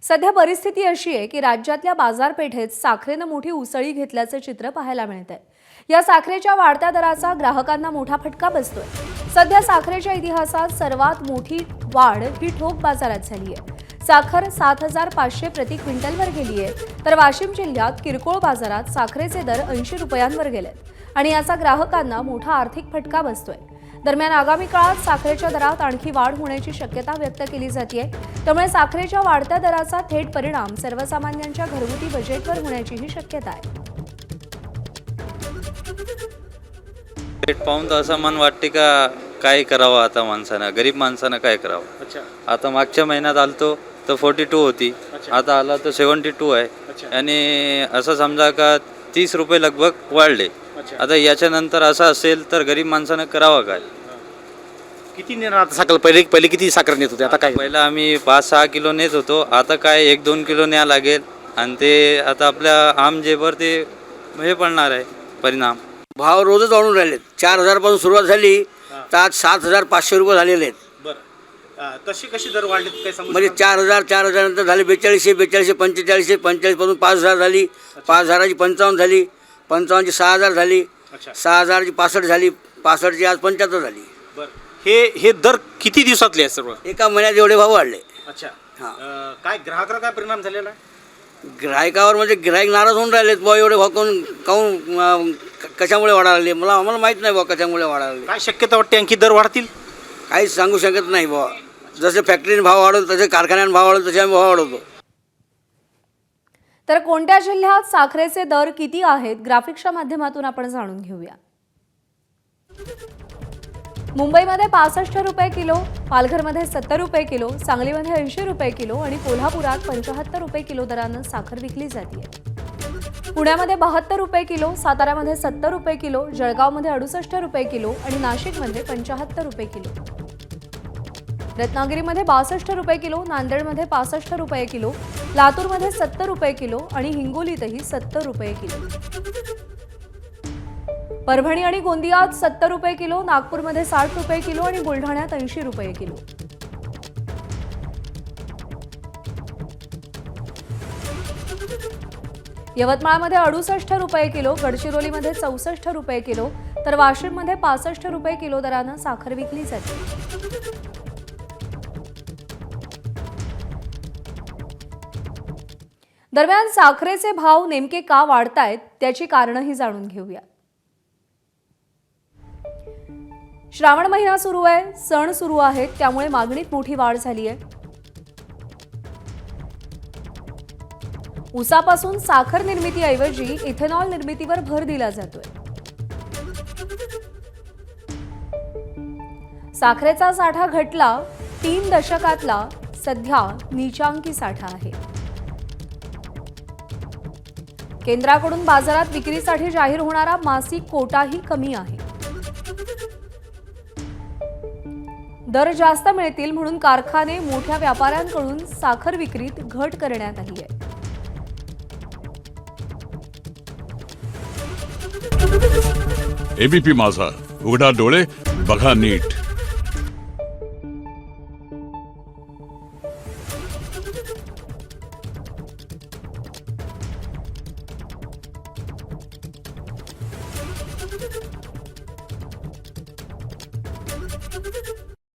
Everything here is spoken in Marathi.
सध्या परिस्थिती अशी आहे की राज्यातल्या बाजारपेठेत साखरेनं मोठी उसळी घेतल्याचं चित्र पाहायला मिळतंय। या साखरेच्या वाढत्या दराचा ग्राहकांना मोठा फटका बसतोय। सध्या साखरेच्या इतिहासात सर्वात मोठी वाढ ही ठोक बाजारात झाली आहे। साखर 7,500 प्रति क्विंटलवर गेली आहे, तर वाशिम जिल्ह्यात किरकोळ बाजारात साखरेचे दर 80 रुपयांवर गेलेत आणि याचा ग्राहकांना मोठा आर्थिक फटका बसतोय। दरम्यान आगामी काळात साखरेच्या दरात आणखी वाढ होण्याची शक्यता व्यक्त केली जाते। त्यामुळे साखरेच्या वाढत्या दराचा थेट परिणाम सर्वसामान्यांच्या घरगुती बजेटवर होण्याचीही शक्यता आहे। रेट पाहून तर असं मन वाटते का काय करावं आता माणसानं, गरीब माणसानं काय करावं। अच्छा आता मागच्या महिन्यात आलतो तर 42 होती, आता आला तर 72 आहे आणि असं समजा का 30 रुपये लगभग वाढले। आता याच्यानंतर असं असेल तर गरीब माणसानं करावं काय। किती नेणार आता साखर? पहिले किती साखर नेत होते, आता काय? पहिला आम्ही 5-6 किलो नेत होतो, आता काय 1-2 किलो न्या लागेल आणि ते आता आपल्या आम जेवर ते हे पडणार आहे परिणाम। भाव रोजच वाढून राहिलेत। 4,000 पासून सुरुवात झाली तर आज 7,500 रुपये झालेले आहेत। बरं, कशी दर वाढलेत काय सांगू? म्हणजे 4,000 नंतर झाले 4200, 4500, 45 पासून 5,000 झाली, 5,000ची 55 झाली, 55ची 6,000 झाली, 6,000ची 65 झाली, 65ची आज 75 झाली। बरं, हे दर किती दिवसातले आहे सर्व? एका महिन्यात एवढे भाव वाढले। अच्छा हां। काय ग्राहकावर काय परिणाम झालेला आहे? ग्राहकावर म्हणजे ग्राहक नाराज होऊन राहिलेत बुवा, एवढे भाव काऊन कशामुळे वाढायला लागले, आम्हाला माहीत नाही बुवा कशामुळे वाढायला लागले। काय शक्यता वाटते आणखी दर वाढतील? काहीच सांगू शकत नाही बुवा। जसे फॅक्टरीने भाव वाढवतो तसे कारखान्याने भाव वाढवतो, तसे आम्ही भाव वाढवतो। तर कोणत्या जिल्ह्यात साखरेचे दर किती आहेत ग्राफिक्सच्या माध्यमातून आपण जाणून घेऊया। मुंबईमध्ये 65 रुपये किलो, पालघरमध्ये 70 रुपये किलो, सांगलीमध्ये 80 रुपये किलो आणि कोल्हापुरात 75 रुपये किलो दरानं साखर विकली जाते। पुण्यामध्ये 72 रुपये किलो, साताऱ्यामध्ये 70 रुपये किलो, जळगावमध्ये 68 रुपये किलो आणि नाशिकमध्ये 75 रुपये किलो। रत्नागिरीमध्ये 62 रुपये किलो, नांदेडमध्ये 65 रुपये किलो, लातूरमध्ये 70 रुपये किलो आणि हिंगोलीतही 70 रुपये किलो। परभणी आणि गोंदियात 70 रुपये किलो, नागपूरमध्ये 60 रुपये किलो आणि बुलढाण्यात 80 रुपये किलो। यवतमाळमध्ये 68 रुपये किलो, गडचिरोलीमध्ये 64 रुपये किलो, तर वाशिममध्ये 65 रुपये किलो दरानं साखर विकली जाते। दरम्यान साखरेचे भाव नेमके का वाढतायत त्याची कारणंही जाणून घेऊया। श्रावण महिना सुरू आहे, सण सुरू आहेत, त्यामुळे मागणीत मोठी वाढ झाली आहे। ऊसापासून साखर निर्मितीऐवजी इथेनॉल निर्मितीवर भर दिला जातोय। साखरेचा साठा घटला, 3 दशकातला सध्या नीचांकी साठा आहे। केंद्राकडून बाजारात विक्रीसाठी जाहीर होणारा मासिक कोटाही कमी आहे। दर जास्त मिळतील म्हणून कारखाने मोठ्या व्यापाऱ्यांकडून साखर विक्रीत घट करण्यात आली आहे। एबीपी माझा, उघडा डोळे बघा नीट।